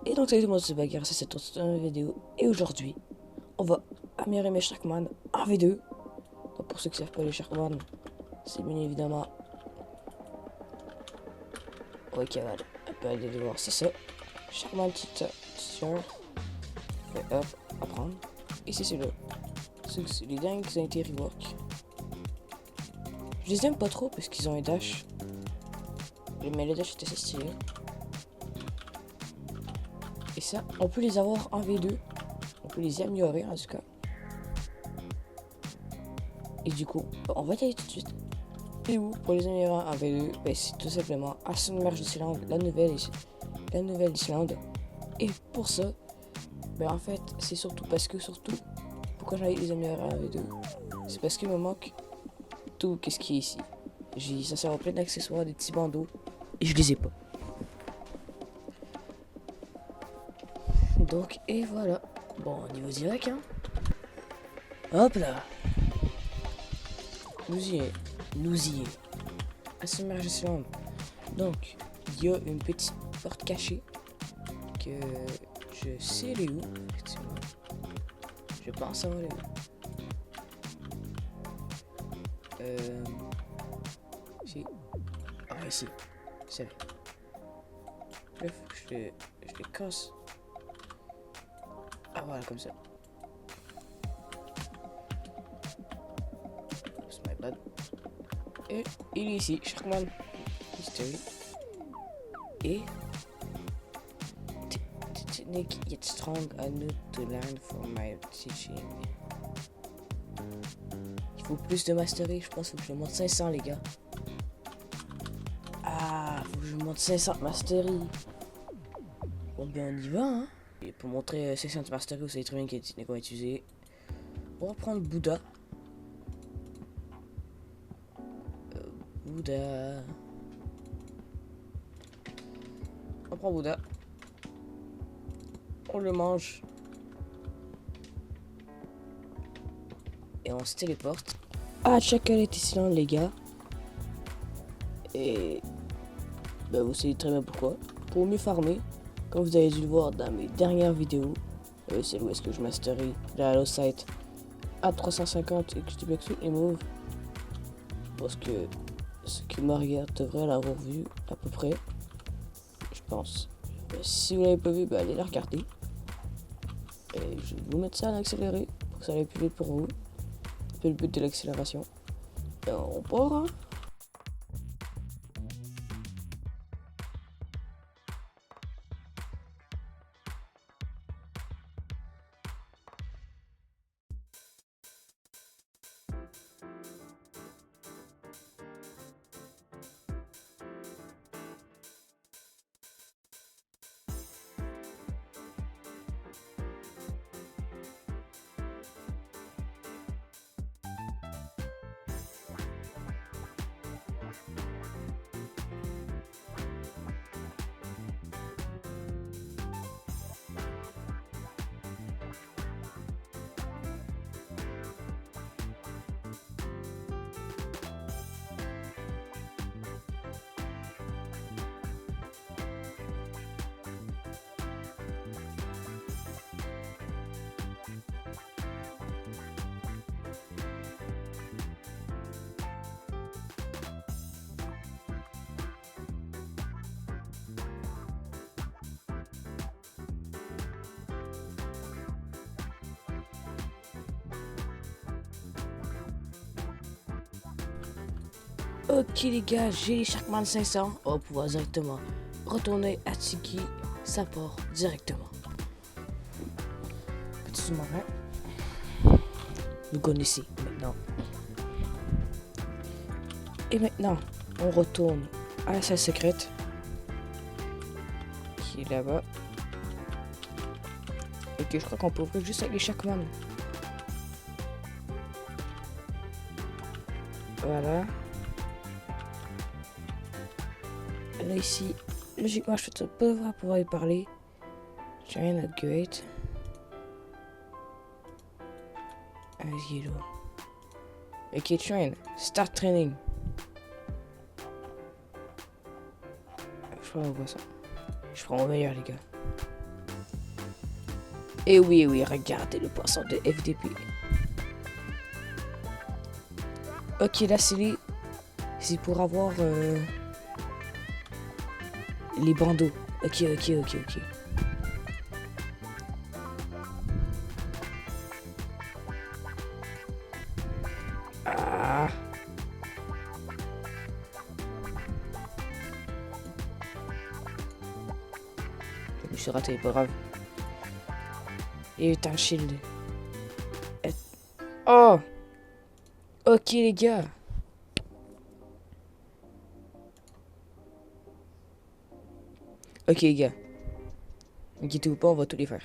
Et donc salut tout le monde, c'est Bagarre, c'est cette autre vidéo. Et aujourd'hui, on va améliorer mes Sharkman en V2. Donc pour ceux qui ne savent pas les Sharkman, c'est bien évidemment... Ok, voilà, on peut aller les voir, c'est ça. Sharkman Teacher. Hop, apprendre. Et c'est celui-là. C'est les dingues qui ont été rework. Je les aime pas trop parce qu'ils ont un dash. Mais le dash était assez stylé. Et ça, on peut les avoir en V2. On peut les améliorer en tout cas. Et du coup, on va y aller tout de suite. Et où pour les améliorer en V2, ben, c'est tout simplement Aston Marge Islande, la nouvelle Islande. Et pour ça, ben en fait, c'est surtout, pourquoi j'allais les améliorer en V2, c'est parce qu'il me manque tout ce qui est ici. Ça sert plein d'accessoires, des petits bandeaux, et je les ai pas. Donc, et voilà. Bon, niveau direct, hein. Hop là. Nous y est. Aston Marge Islande. Donc, il y a une petite porte cachée que je sais elle est où, effectivement. Je pense savoir elle est où. Si. Ah, ici. C'est là. Je les casse. Ah, voilà, comme ça. C'est my bad. Et il est ici, Sharkman History. Et technique yet strong, I need to learn from my teaching. Il faut plus de mastery, je pense qu'il faut que je monte 500 les gars. Ah, faut que je monte 500 mastery. Bon ben on y va hein. Et pour montrer 500 mastery, vous savez très bien quelle technique on va utiliser. On va prendre Bouddha. Bouddha. On prend Bouddha. On le mange. Et on se téléporte à Chocolate Island les gars. Et bah, vous savez très bien pourquoi. Pour mieux farmer, comme vous avez dû le voir dans mes dernières vidéos, c'est où est-ce que je mastery la Halo Site à 350 et que je débloque toutes les moves. Parce que ce qui me regarde devrait l'avoir vu à peu près, je pense. Si vous l'avez pas vu, bah, allez la regarder. Et je vais vous mettre ça à l'accéléré pour que ça aille plus vite pour vous. C'est le but de l'accélération. Et on part hein. Ok les gars, j'ai les Sharkman 500. On va pouvoir directement retourner à Tiki. Ça part directement. Petit sous-marin. Vous connaissez maintenant. Et maintenant, on retourne à la salle secrète. Qui est là-bas. Ok, je crois qu'on peut ouvrir juste avec les Sharkman. Voilà. Là ici, logiquement je ne peux pas pouvoir y parler. Giant upgrade. Yellow. Ok, train. Start training. Je crois qu'on voit ça. Je prends mon meilleur les gars. Et oui, oui, regardez le poisson de FDP. Ok, là, c'est pour avoir les bandeaux. Ok. Ah. Je me suis raté, pas grave. Il y a eu un shield. Oh! Ok, les gars. Ok, les gars. Inquiétez-vous pas, on va tous les faire.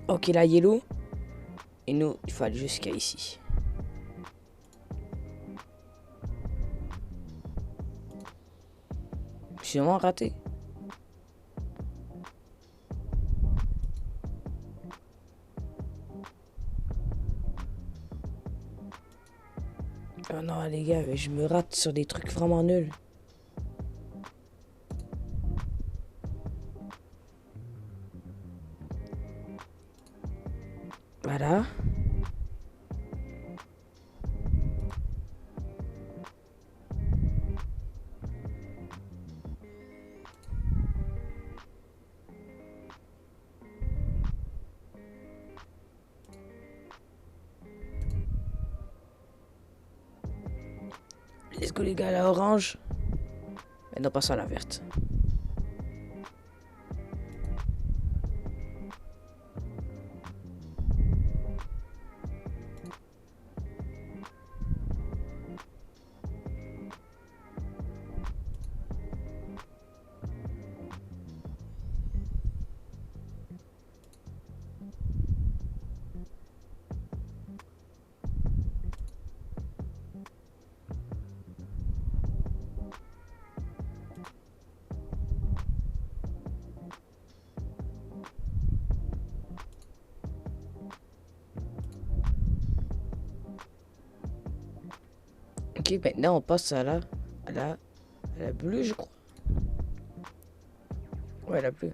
Ok, là, yellow. Et nous, il faut aller jusqu'à ici. Je suis vraiment raté. Oh non, les gars, je me rate sur des trucs vraiment nuls. Voilà. Let's go, les gars, la orange. Maintenant, passons à la verte. Ok, maintenant on passe à la bleue, je crois. Ouais, la bleue.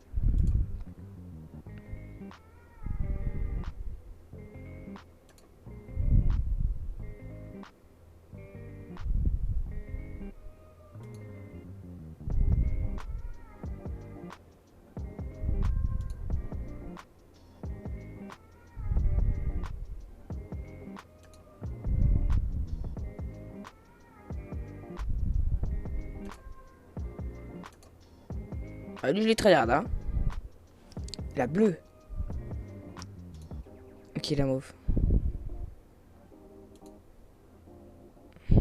Ah, lui, je l'ai très hard, hein. La bleue. Ok, la mauve. Je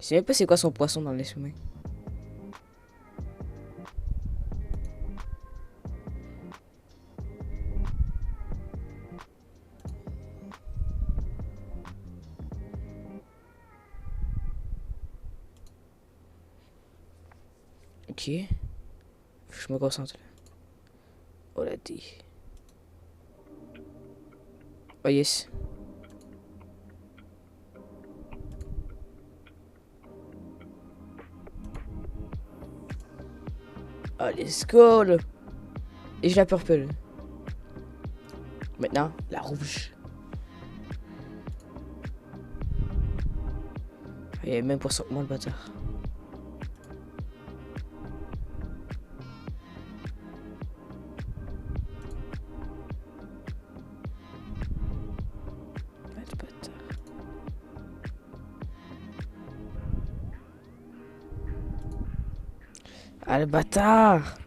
sais même pas c'est quoi son poisson dans les sommets. Ok. Faut que je me concentre là. Oh la D. Oh yes. Oh let's go là. Et je la purple. Maintenant, la rouge. Il y a même pour ça moi le bâtard. Ah, le bâtard. Ah le bâtard.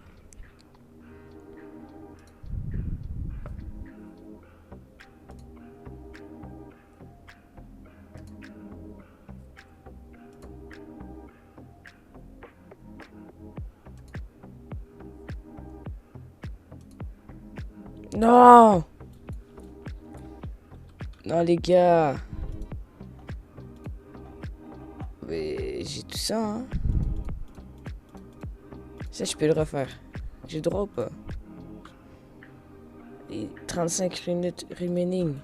Non. Non les gars. Mais j'ai tout ça hein. Ça je peux le refaire. J'ai droit ou pas? Les 35 minutes remaining.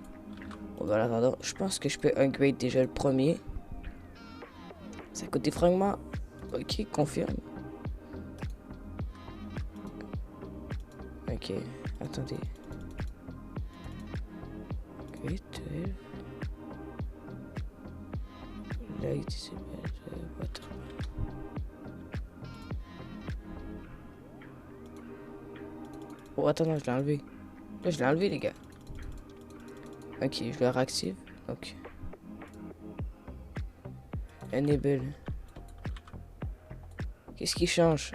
Bon, bah, attends, je pense que je peux upgrade déjà le premier. Ça coûte des fragments. Ok, confirme. Ok, attendez. Ok, 12. Light disable, water. Oh, attends, non, je l'ai enlevé. Là, je l'ai enlevé, les gars. Ok, je le réactive. Ok. Enable. Qu'est-ce qui change?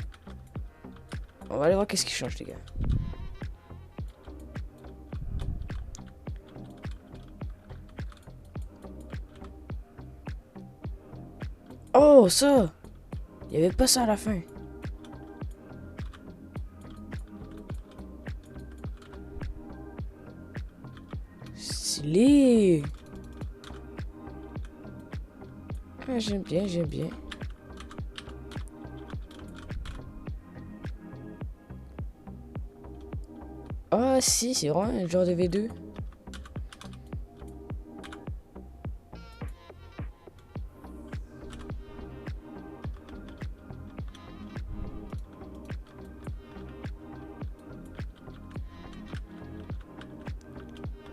On va aller voir qu'est-ce qui change, les gars. Oh, ça! Il n'y avait pas ça à la fin. Stylé! Ah, j'aime bien, j'aime bien. Ah, si, c'est vraiment un genre de V2.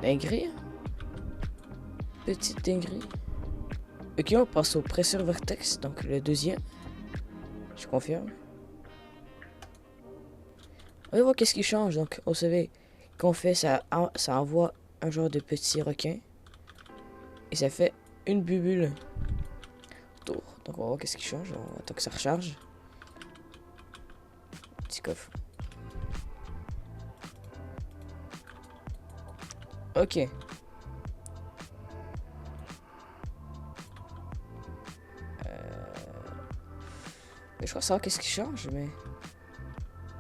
Dinguerie. Petite dinguerie. Ok, on passe au presseur vertex, donc le deuxième. Je confirme. On va voir qu'est-ce qui change. Donc, on savait qu'on fait, ça envoie un genre de petit requin. Et ça fait une bubule. Tour. Donc, on va voir qu'est-ce qui change. On attend que ça recharge. Petit coffre. Ok. Je crois savoir qu'est-ce qui change, mais...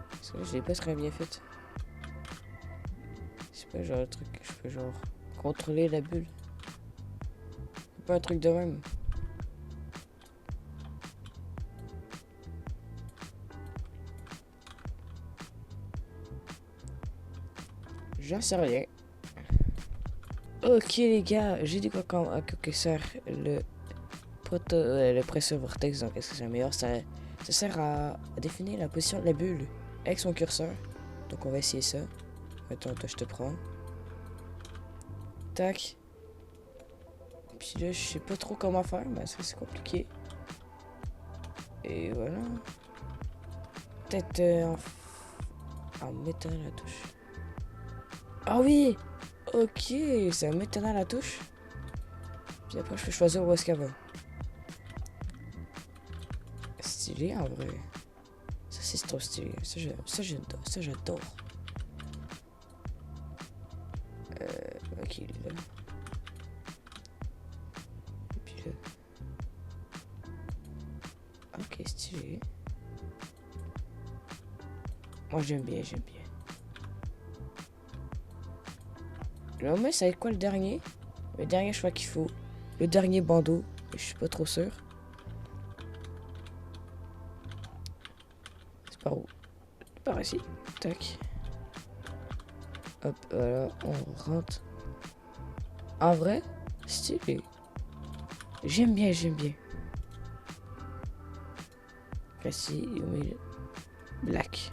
Parce que là, je l'ai pas très bien fait. C'est pas genre le truc que je peux genre... Contrôler la bulle. C'est pas un truc de même. J'en sais rien. Ok les gars, j'ai dit quoi quand à quoi que sert le presseur vortex, donc est-ce que c'est meilleur? Ça sert à définir la position de la bulle avec son curseur. Donc on va essayer ça. Attends, toi je te prends. Tac. Puis là je sais pas trop comment faire, mais c'est compliqué. Et voilà. Peut-être en mettant la touche. Ah oui! Ok, c'est en mettant la touche. Puis après je peux choisir où est-ce qu'elle va. Stylé en vrai. Ça c'est trop stylé. Ça j'adore. Ok, il est là. Et puis là. Ok, stylé. Moi j'aime bien, j'aime bien. Le moment, ça va être quoi le dernier? Le dernier, je crois qu'il faut. Le dernier bandeau. Je suis pas trop sûr. C'est par où? C'est par ici. Tac. Hop, voilà, on rentre. En vrai, stylé. J'aime bien, j'aime bien. Ici, au milieu. Black.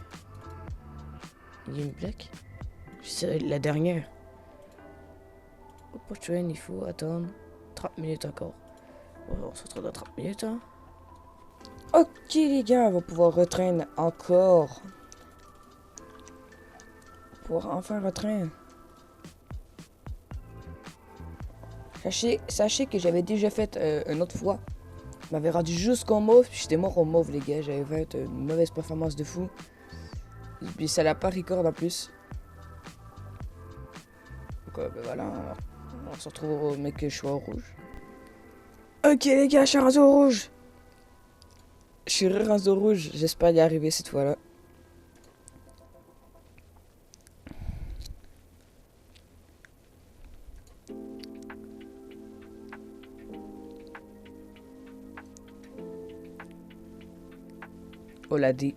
Il y a une black. C'est la dernière. Pour train, il faut attendre 30 minutes encore. Bon, on se retrouve dans 30 minutes, hein. Ok les gars, on va pouvoir retraîner encore. Pour enfin retraîner. Sachez que j'avais déjà fait une autre fois. Je m'avais rendu jusqu'au mauve, puis j'étais mort au mauve les gars. J'avais fait une mauvaise performance de fou. Et puis ça l'a pas record en plus. Donc ben voilà, on se retrouve au mec que je suis au rouge. Ok les gars, je suis rendu au rouge. Je suis rendu au rouge, j'espère y arriver cette fois-là. Oh l'a dit.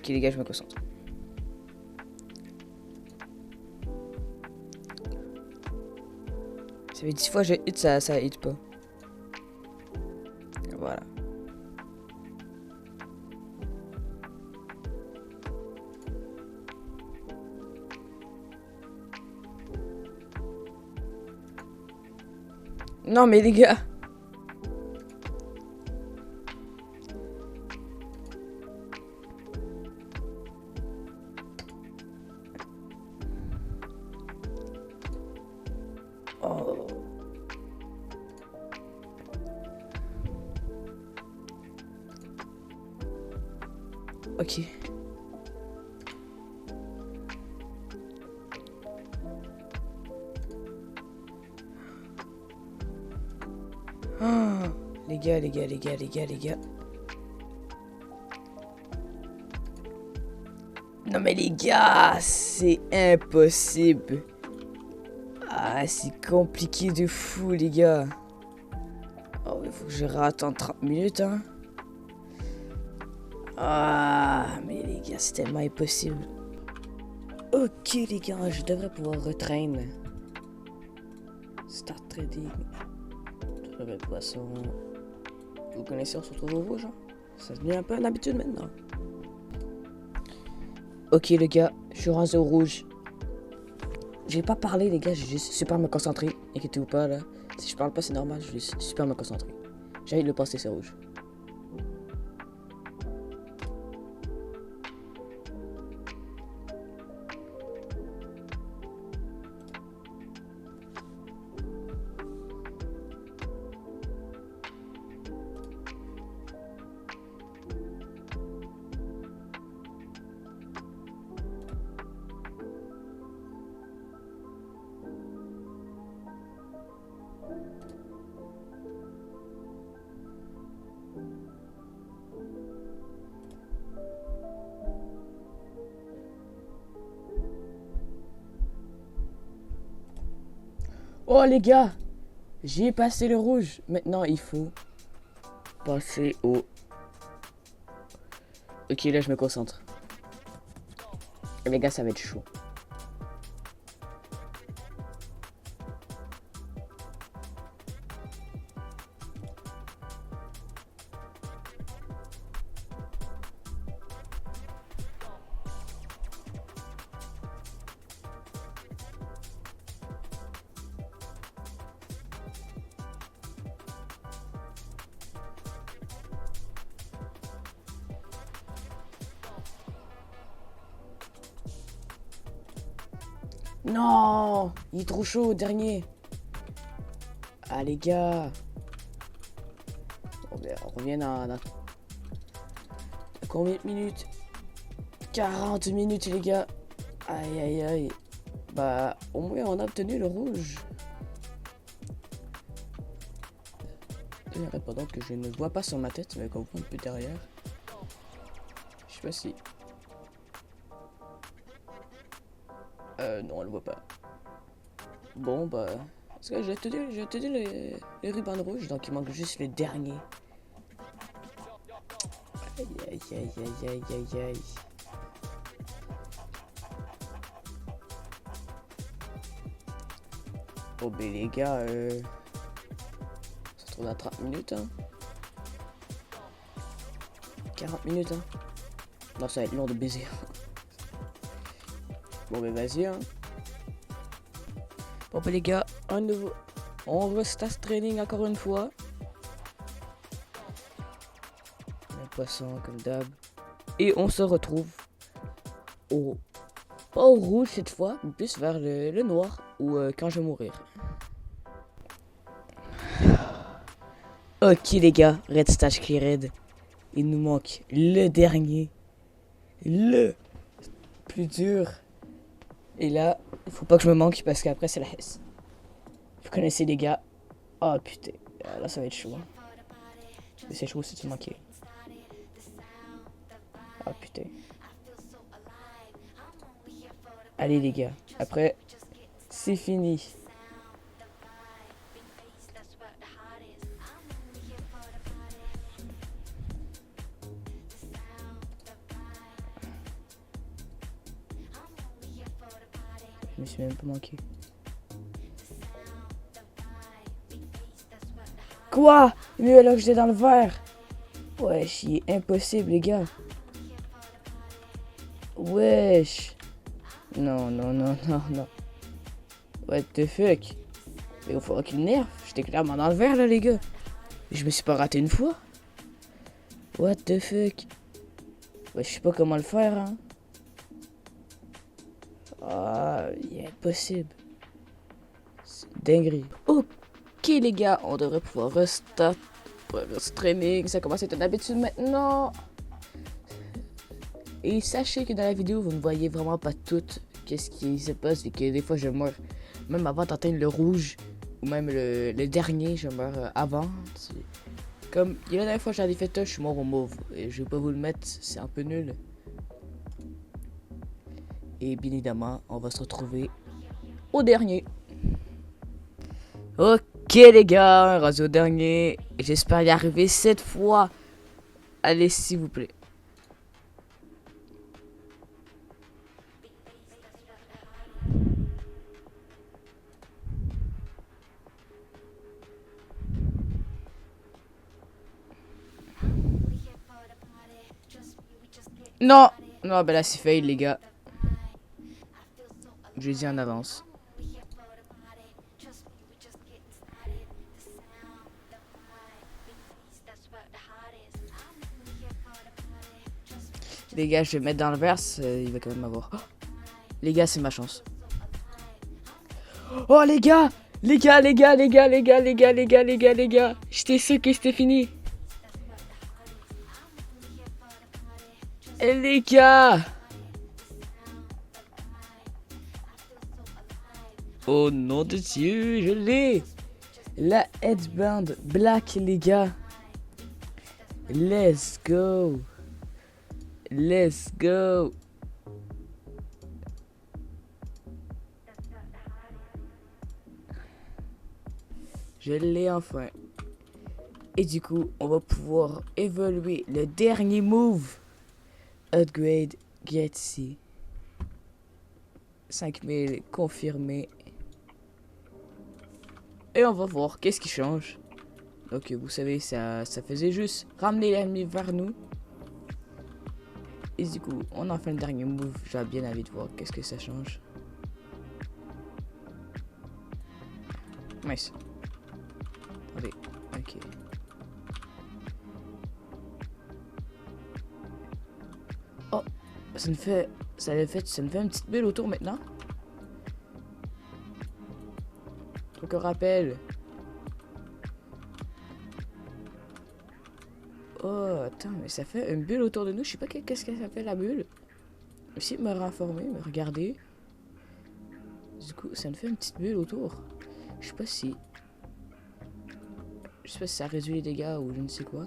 Ok les gars, je me concentre. Ça fait 10 fois que je hit, ça hit pas. Voilà. Non mais les gars. Oh. Ok. Oh, les gars. Non mais les gars, c'est impossible. Ah, c'est compliqué de fou les gars. Oh, il faut que je rate en 30 minutes, hein. Ah, mais les gars, c'est tellement impossible. Ok les gars, je devrais pouvoir retraîner. Start trading. Trouver de poisson. Vous connaissez, on se retrouve au rouge, hein. Ça devient un peu une habitude maintenant. Ok les gars, je suis rendu au rouge. J'ai pas parlé les gars, j'ai juste super me concentrer. Inquiétez-vous pas là. Si je parle pas c'est normal, je vais super me concentrer. J'ai envie de le passer, c'est rouge. Oh les gars, j'ai passé le rouge. Maintenant il faut passer au... Ok là je me concentre. Les gars ça va être chaud. Non, il est trop chaud, dernier. Ah les gars. Bon, ben, on revient dans combien de minutes? 40 minutes les gars. Aïe aïe aïe. Bah au moins on a obtenu le rouge. Il n'y a pas donc que je ne vois pas sur ma tête, mais qu'on voit un peu derrière. Je sais pas si... non, on le voit pas. Bon, bah... Parce que j'ai obtenu les rubans rouges, donc il manque juste le dernier. Aïe, aïe, aïe, aïe, aïe, aïe, aïe. Oh, ben les gars, ça se trouve dans 30 minutes, hein. 40 minutes, hein. Non, ça va être long de baiser. Bon, ben vas-y, hein. Bon, ben les gars, un nouveau... On va start training encore une fois. Le poisson, comme d'hab. Et on se retrouve au... Pas au rouge cette fois, mais plus vers le noir, ou quand je vais mourir. Ok les gars, Red Stage Cleared. Il nous manque le dernier. Le plus dur. Et là, il faut pas que je me manque parce qu'après c'est la Hesse. Vous connaissez les gars. Oh putain, là ça va être chaud. Hein. Mais c'est chaud si tu manquais. Ah putain. Allez les gars, après c'est fini. me suis même pas manqué. Quoi? Mieux alors que j'étais dans le verre. Wesh, il est impossible, les gars. Wesh. Non, non, non, non, non. What the fuck? Mais il faudra qu'il nerf. J'étais clairement dans le verre, là, les gars. Je me suis pas raté une fois. What the fuck? Ouais, je sais pas comment le faire, hein. Ah, il est impossible. C'est une dinguerie. Ok, les gars, on devrait pouvoir restart pour le streaming. Ça commence à être une habitude maintenant. Et sachez que dans la vidéo, vous ne voyez vraiment pas tout qu'est-ce qui se passe. Et que des fois, je meurs même avant d'atteindre le rouge. Ou même le dernier, je meurs avant. Comme la dernière fois, j'avais fait touch, je suis mort au mauve. Et je vais pas vous le mettre, c'est un peu nul. Et bien évidemment, on va se retrouver au dernier. Ok les gars, on est au dernier. J'espère y arriver cette fois. Allez, s'il vous plaît. Non! Non, ben là c'est fail les gars. Je dis en avance. Les gars, je vais mettre dans le verse, il va quand même avoir. Oh, les gars, c'est ma chance. Oh les gars! Les gars, les gars, les gars, les gars, les gars, les gars, les gars, les gars. J'étais sûr que c'était fini. Et les gars! Oh nom de Dieu, je l'ai! La headband black, les gars. Let's go. Let's go. Je l'ai enfin. Et du coup, on va pouvoir évoluer le dernier move. Upgrade Getty. 5000 confirmé. Et on va voir qu'est-ce qui change. Donc vous savez, ça faisait juste ramener l'ennemi vers nous. Et du coup, on en fait le dernier move. J'ai bien envie de voir qu'est-ce que ça change. Nice. Allez, ok. Oh, ça me fait une petite bulle autour maintenant. Donc on rappelle. Oh, attends, mais ça fait une bulle autour de nous. Je sais pas qu'est-ce que ça fait la bulle. Essayez de me renformer, me regarder. Du coup, ça me fait une petite bulle autour. Je sais pas si ça réduit les dégâts ou je ne sais quoi.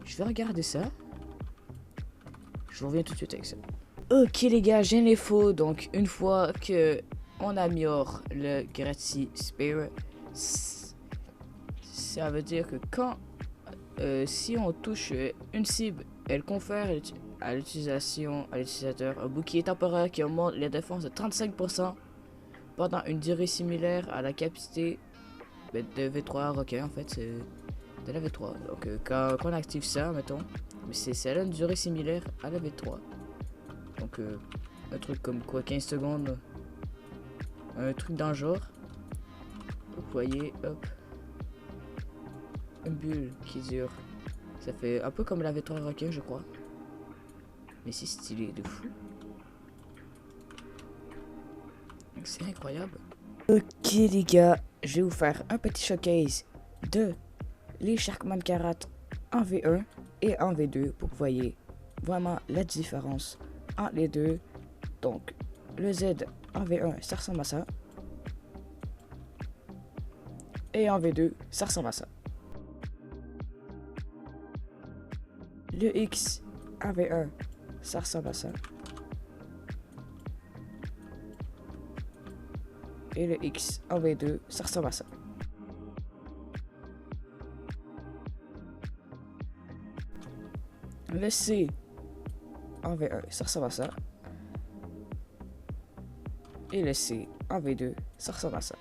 Je vais regarder ça. Je reviens tout de suite avec ça. Ok les gars, j'ai les faux. Donc une fois que on améliore le Gratis Spear, ça veut dire que quand si on touche une cible, elle confère à l'utilisateur un bouclier temporaire qui augmente les défenses de 35% pendant une durée similaire à la capacité de V3 requin. En fait, c'est de la V3. Donc quand on active ça, mettons, mais c'est une durée similaire à la V3. Donc un truc comme quoi 15 secondes, un truc dans le genre. Vous voyez, hop, une bulle qui dure. Ça fait un peu comme la V3 requin, je crois. Mais c'est stylé de fou. C'est incroyable. Ok les gars, je vais vous faire un petit showcase de les Sharkman Karat en V1 et en V2 pour que vous voyez vraiment la différence entre les deux. Donc le Z en V1 ça ressemble à ça. Et en V2 ça ressemble à ça. Le X en V1 ça ressemble à ça. Et le X en V2 ça ressemble à ça. Le C en V1 ça ressemble à ça. et laisser en V2. Ça ressemble à ça.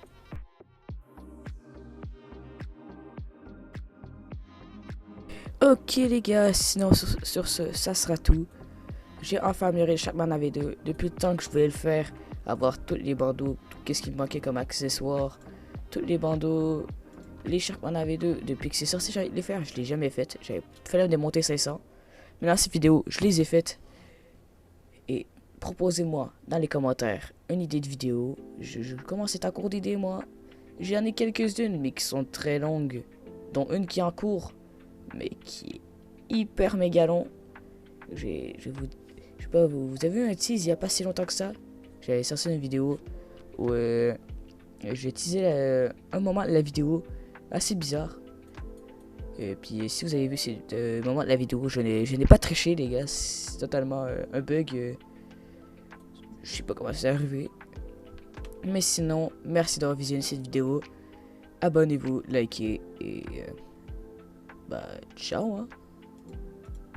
Ok les gars, sinon sur ce, ça sera tout. J'ai enfin amélioré Sharkman AV2 depuis le temps que je voulais le faire. Avoir tous les bandeaux, qu'est-ce qui me manquait comme accessoire. Tous les bandeaux, les Sharkman AV2, depuis que c'est sorti, j'allais les faire. Je l'ai jamais fait. J'avais fallu me démonter 500. Mais dans ces vidéos, je les ai faites. Et proposez-moi dans les commentaires une idée de vidéo. Je commence à être en cours d'idées, moi. J'en ai quelques-unes, mais qui sont très longues. Dont une qui est en cours, mais qui est hyper méga long. Je sais pas, vous avez vu un tease il y a pas si longtemps que ça. J'avais sorti une vidéo où j'ai teasé un moment de la vidéo assez bizarre. Et puis si vous avez vu ce moment de la vidéo, je n'ai pas triché les gars, c'est totalement un bug. Je sais pas comment c'est arrivé. Mais sinon, merci d'avoir visionné cette vidéo. Abonnez-vous, likez et bah ciao hein.